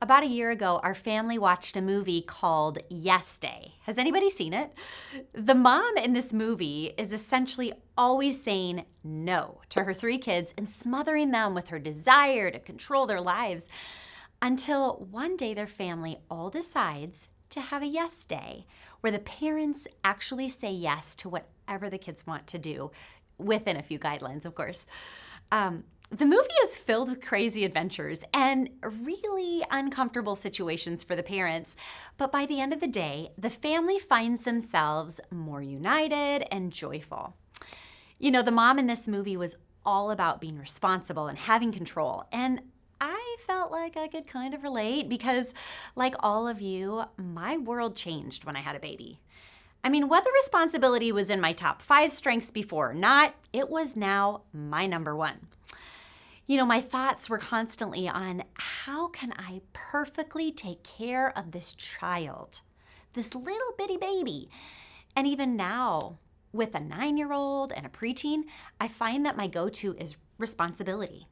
About a year ago, our family watched a movie called Yes Day. Has anybody seen it? The mom in this movie is essentially always saying no to her 3 kids and smothering them with her desire to control their lives until one day their family all decides to have a yes day where the parents actually say yes to whatever the kids want to do within a few guidelines, of course. The movie is filled with crazy adventures and really uncomfortable situations for the parents, but by the end of the day, the family finds themselves more united and joyful. You know, the mom in this movie was all about being responsible and having control, and I felt like I could kind of relate because, like all of you, my world changed when I had a baby. I mean, whether responsibility was in my top 5 strengths before or not, it was now my number 1. You know, my thoughts were constantly on how can I perfectly take care of this child, this little bitty baby. And even now, with a 9-year-old and a preteen, I find that my go-to is responsibility.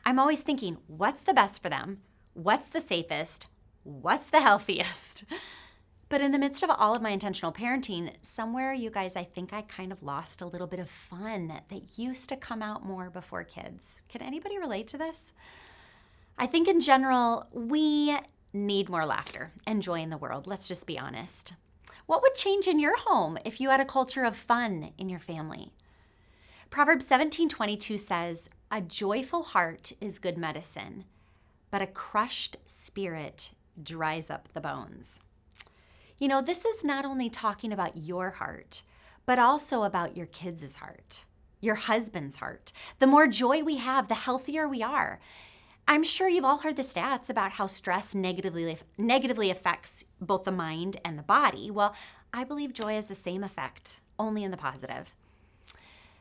I'm always thinking, what's the best for them? What's the safest? What's the healthiest? But in the midst of all of my intentional parenting, somewhere, you guys, I think I kind of lost a little bit of fun that used to come out more before kids. Can anybody relate to this? I think in general, we need more laughter and joy in the world. Let's just be honest. What would change in your home if you had a culture of fun in your family? Proverbs 17:22 says, "A joyful heart is good medicine, but a crushed spirit dries up the bones." You know, this is not only talking about your heart, but also about your kids' heart, your husband's heart. The more joy we have, the healthier we are. I'm sure you've all heard the stats about how stress negatively affects both the mind and the body. Well, I believe joy has the same effect, only in the positive.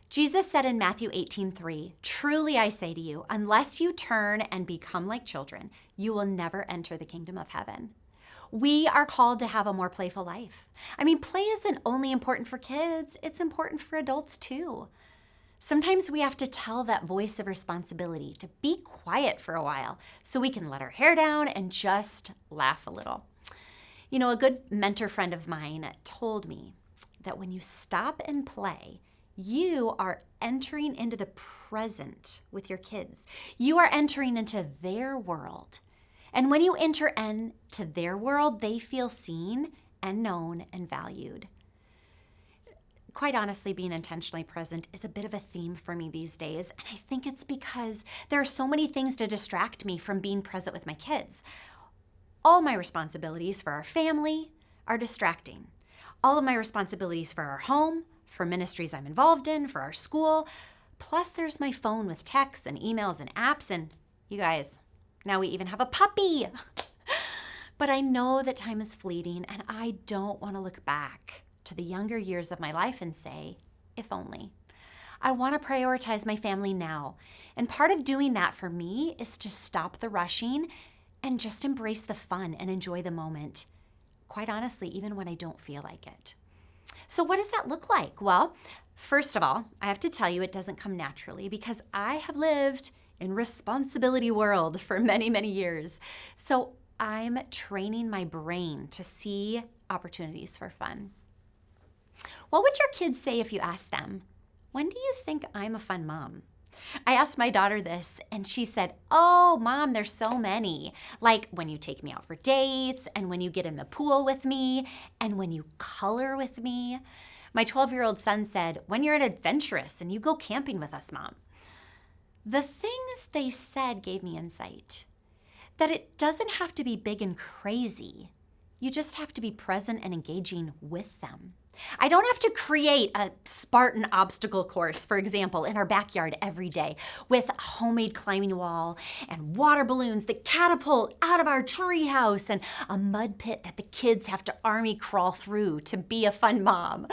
Jesus said in Matthew 18:3, "Truly I say to you, unless you turn and become like children, you will never enter the kingdom of heaven." We are called to have a more playful life. I mean, play isn't only important for kids, it's important for adults too. Sometimes we have to tell that voice of responsibility to be quiet for a while so we can let our hair down and just laugh a little. You know, a good mentor friend of mine told me that when you stop and play, you are entering into the present with your kids. You are entering into their world. And when you enter into their world, they feel seen and known and valued. Quite honestly, being intentionally present is a bit of a theme for me these days, and I think it's because there are so many things to distract me from being present with my kids. All my responsibilities for our family are distracting. All of my responsibilities for our home, for ministries I'm involved in, for our school, plus there's my phone with texts and emails and apps, and you guys, now we even have a puppy. But I know that time is fleeting, and I don't want to look back to the younger years of my life and say, if only. I want to prioritize my family now. And part of doing that for me is to stop the rushing and just embrace the fun and enjoy the moment. Quite honestly, even when I don't feel like it. So what does that look like? Well, first of all, I have to tell you it doesn't come naturally because I have lived in responsibility world for many, many years. So I'm training my brain to see opportunities for fun. What would your kids say if you asked them, "When do you think I'm a fun mom?" I asked my daughter this and she said, "Oh, Mom, there's so many. Like when you take me out for dates and when you get in the pool with me and when you color with me." My 12-year-old son said, "When you're adventurous and you go camping with us, Mom." The things they said gave me insight that it doesn't have to be big and crazy. You just have to be present and engaging with them. I don't have to create a Spartan obstacle course, for example, in our backyard every day with a homemade climbing wall and water balloons that catapult out of our treehouse and a mud pit that the kids have to army crawl through to be a fun mom.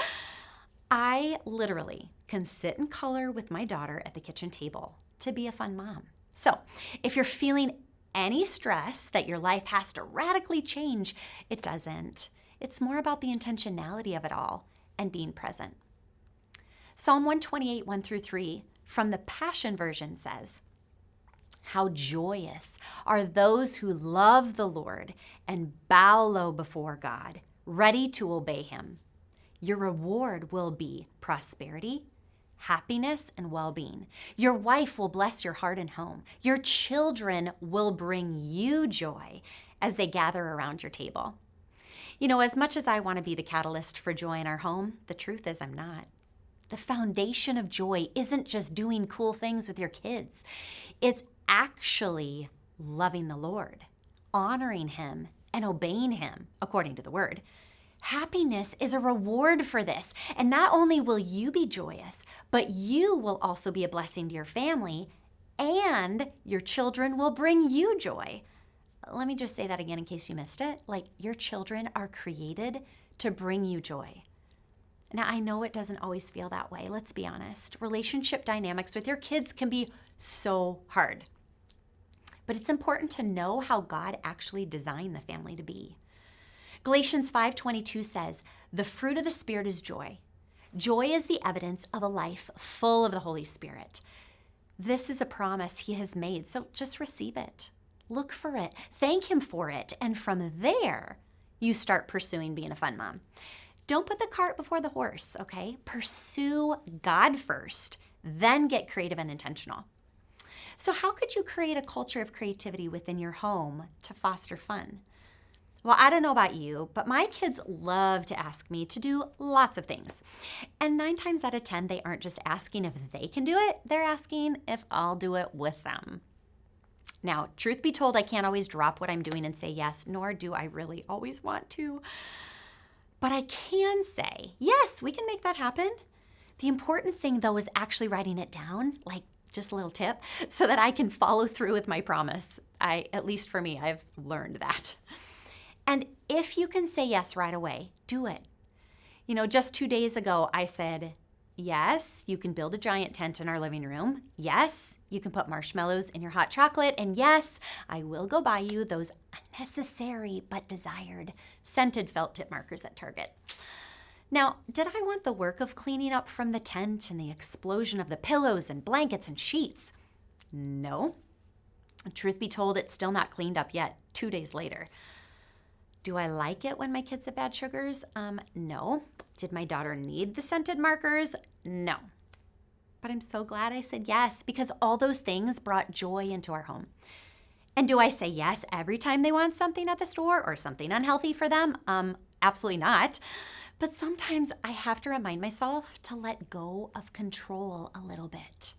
I literally can sit and color with my daughter at the kitchen table to be a fun mom. So if you're feeling any stress that your life has to radically change, it doesn't. It's more about the intentionality of it all and being present. Psalm 128, 1-3 from the Passion Version says, How joyous are those who love the Lord and bow low before God, ready to obey him. Your reward will be prosperity, happiness, and well-being. Your wife will bless your heart and home. Your children will bring you joy as they gather around your table. As much as I want to be the catalyst for joy in our home, the truth is I'm not. The foundation of joy isn't just doing cool things with your kids. It's actually loving the Lord, honoring him, and obeying him according to the word. Happiness is a reward for this. And not only will you be joyous, but you will also be a blessing to your family, and your children will bring you joy. Let me just say that again in case you missed it. Your children are created to bring you joy. Now, I know it doesn't always feel that way. Let's be honest. Relationship dynamics with your kids can be so hard. But it's important to know how God actually designed the family to be. Galatians 5:22 says, "The fruit of the Spirit is joy. Joy is the evidence of a life full of the Holy Spirit." This is a promise he has made, so just receive it. Look for it. Thank him for it. And from there, you start pursuing being a fun mom. Don't put the cart before the horse, okay? Pursue God first, then get creative and intentional. So how could you create a culture of creativity within your home to foster fun? Well, I don't know about you, but my kids love to ask me to do lots of things. And 9 times out of 10, they aren't just asking if they can do it, they're asking if I'll do it with them. Now, truth be told, I can't always drop what I'm doing and say yes, nor do I really always want to. But I can say, yes, we can make that happen. The important thing, though, is actually writing it down, just a little tip, so that I can follow through with my promise. At least for me, I've learned that. And if you can say yes right away, do it. Just 2 days ago, I said, yes, you can build a giant tent in our living room. Yes, you can put marshmallows in your hot chocolate. And yes, I will go buy you those unnecessary but desired scented felt tip markers at Target. Now, did I want the work of cleaning up from the tent and the explosion of the pillows and blankets and sheets? No. Truth be told, it's still not cleaned up yet, 2 days later. Do I like it when my kids have bad sugars? No. Did my daughter need the scented markers? No. But I'm so glad I said yes, because all those things brought joy into our home. And do I say yes every time they want something at the store or something unhealthy for them? Absolutely not. But sometimes I have to remind myself to let go of control a little bit.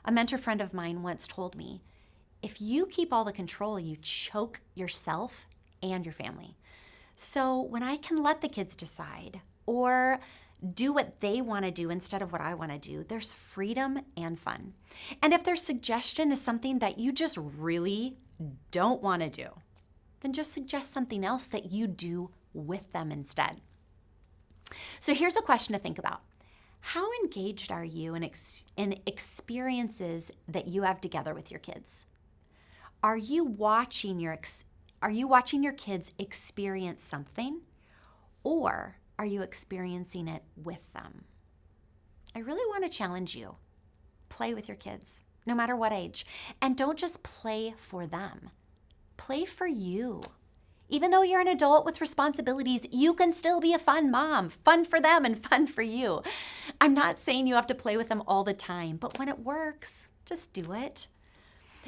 A mentor friend of mine once told me, if you keep all the control, you choke yourself and your family. So when I can let the kids decide or do what they want to do instead of what I want to do, there's freedom and fun. And if their suggestion is something that you just really don't want to do, then just suggest something else that you do with them instead. So here's a question to think about. How engaged are you in experiences that you have together with your kids? Are you watching your kids experience something, or are you experiencing it with them? I really want to challenge you. Play with your kids, no matter what age. And don't just play for them. Play for you. Even though you're an adult with responsibilities, you can still be a fun mom, fun for them and fun for you. I'm not saying you have to play with them all the time, but when it works, just do it.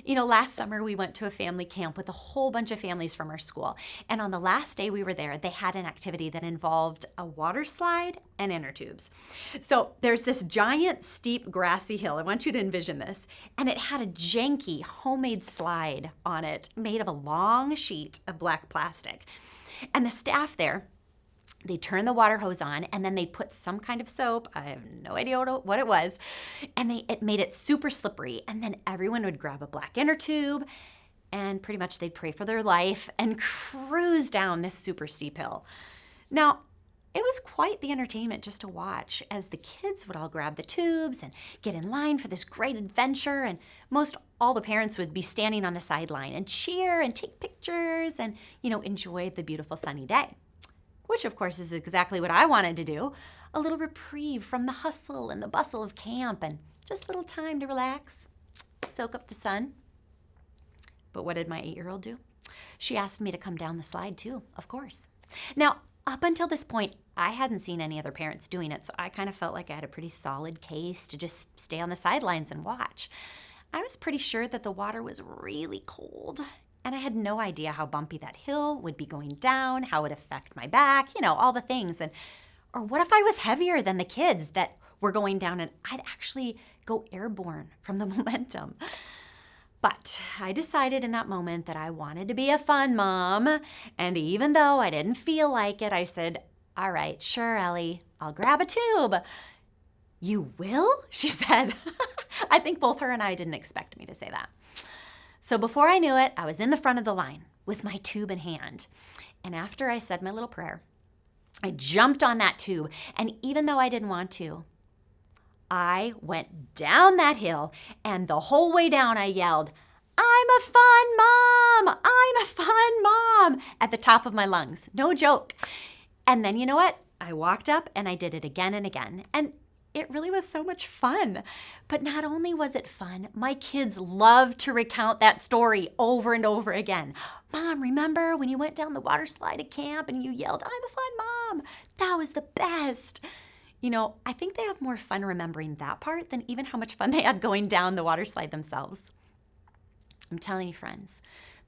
Last summer we went to a family camp with a whole bunch of families from our school. And on the last day we were there, they had an activity that involved a water slide and inner tubes. So there's this giant, steep, grassy hill. I want you to envision this. And it had a janky homemade slide on it made of a long sheet of black plastic. And the staff there, they turned the water hose on, and then they put some kind of soap. I have no idea what it was. And it made it super slippery. And then everyone would grab a black inner tube, and pretty much they'd pray for their life and cruise down this super steep hill. Now, it was quite the entertainment just to watch as the kids would all grab the tubes and get in line for this great adventure. And most all the parents would be standing on the sideline and cheer and take pictures and, enjoy the beautiful sunny day. Which, of course, is exactly what I wanted to do. A little reprieve from the hustle and the bustle of camp and just a little time to relax, soak up the sun. But what did my 8-year-old do? She asked me to come down the slide too, of course. Now, up until this point, I hadn't seen any other parents doing it, so I kind of felt like I had a pretty solid case to just stay on the sidelines and watch. I was pretty sure that the water was really cold, and I had no idea how bumpy that hill would be going down, how it would affect my back, all the things. Or what if I was heavier than the kids that were going down and I'd actually go airborne from the momentum? But I decided in that moment that I wanted to be a fun mom, and even though I didn't feel like it, I said, all right, sure, Ellie, I'll grab a tube. You will? She said. I think both her and I didn't expect me to say that. So before I knew it, I was in the front of the line with my tube in hand. And after I said my little prayer, I jumped on that tube, and even though I didn't want to, I went down that hill, and the whole way down I yelled, I'm a fun mom! I'm a fun mom! At the top of my lungs. No joke. And then you know what? I walked up and I did it again and again. And it really was so much fun. But not only was it fun, my kids loved to recount that story over and over again. Mom, remember when you went down the water slide at camp and you yelled, I'm a fun mom? That was the best. I think they have more fun remembering that part than even how much fun they had going down the water slide themselves. I'm telling you, friends,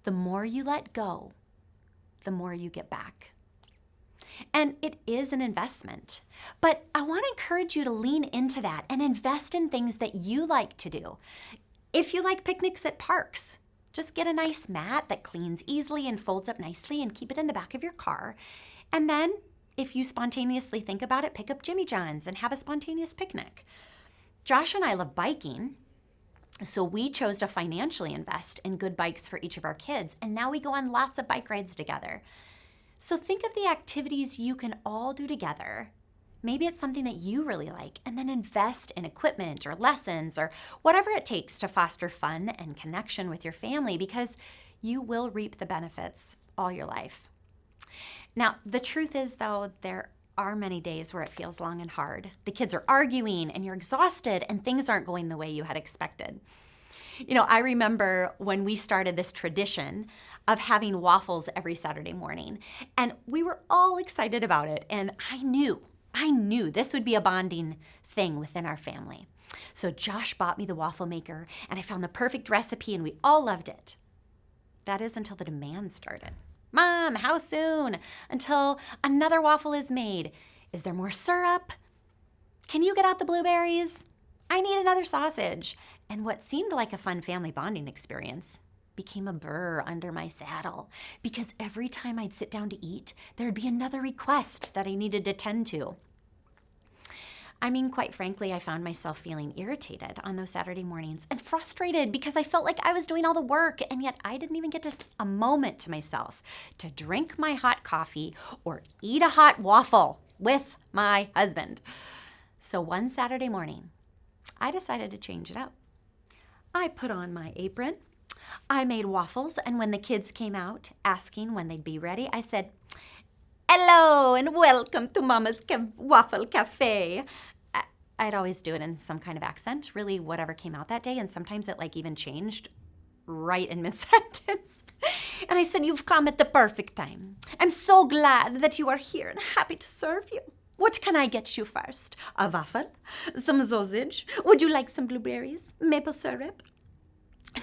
the more you let go, the more you get back. And it is an investment. But I want to encourage you to lean into that and invest in things that you like to do. If you like picnics at parks, just get a nice mat that cleans easily and folds up nicely and keep it in the back of your car. And then if you spontaneously think about it, pick up Jimmy John's and have a spontaneous picnic. Josh and I love biking, so we chose to financially invest in good bikes for each of our kids, and now we go on lots of bike rides together. So think of the activities you can all do together. Maybe it's something that you really like, and then invest in equipment or lessons or whatever it takes to foster fun and connection with your family, because you will reap the benefits all your life. Now, the truth is, though, there are many days where it feels long and hard. The kids are arguing and you're exhausted and things aren't going the way you had expected. I remember when we started this tradition of having waffles every Saturday morning, and we were all excited about it. And I knew this would be a bonding thing within our family. So Josh bought me the waffle maker and I found the perfect recipe and we all loved it. That is until the demands started. Mom, how soon? Until another waffle is made. Is there more syrup? Can you get out the blueberries? I need another sausage. And what seemed like a fun family bonding experience became a burr under my saddle, because every time I'd sit down to eat, there'd be another request that I needed to tend to. Quite frankly, I found myself feeling irritated on those Saturday mornings and frustrated because I felt like I was doing all the work, and yet I didn't even get a moment to myself to drink my hot coffee or eat a hot waffle with my husband. So one Saturday morning, I decided to change it up. I put on my apron, I made waffles, and when the kids came out asking when they'd be ready, I said, hello and welcome to Mama's Waffle Cafe. I'd always do it in some kind of accent, really whatever came out that day, and sometimes it even changed right in mid-sentence. And I said, you've come at the perfect time. I'm so glad that you are here and happy to serve you. What can I get you first? A waffle? Some sausage? Would you like some blueberries? Maple syrup?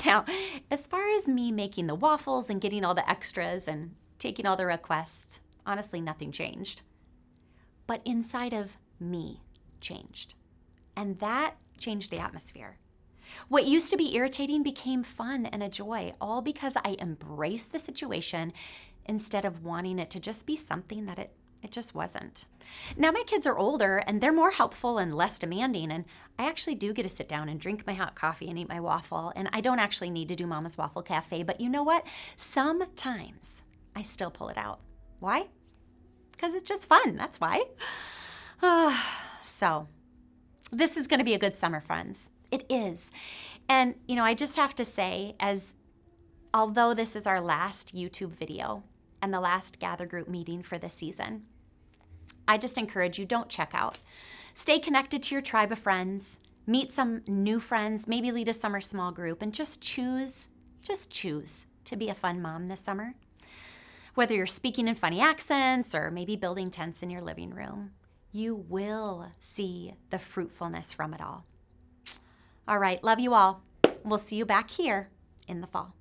Now, as far as me making the waffles and getting all the extras and taking all the requests, honestly, nothing changed. But inside of me changed. And that changed the atmosphere. What used to be irritating became fun and a joy, all because I embraced the situation instead of wanting it to just be something that it just wasn't. Now my kids are older and they're more helpful and less demanding, and I actually do get to sit down and drink my hot coffee and eat my waffle, and I don't actually need to do Mama's Waffle Cafe, but you know what? Sometimes I still pull it out. Why? Because it's just fun, that's why. So this is going to be a good summer, friends. It is. And, I just have to say, although this is our last YouTube video and the last Gather Group meeting for this season, I just encourage you, don't check out. Stay connected to your tribe of friends, meet some new friends, maybe lead a summer small group, and just choose to be a fun mom this summer. Whether you're speaking in funny accents or maybe building tents in your living room, you will see the fruitfulness from it all. All right, love you all. We'll see you back here in the fall.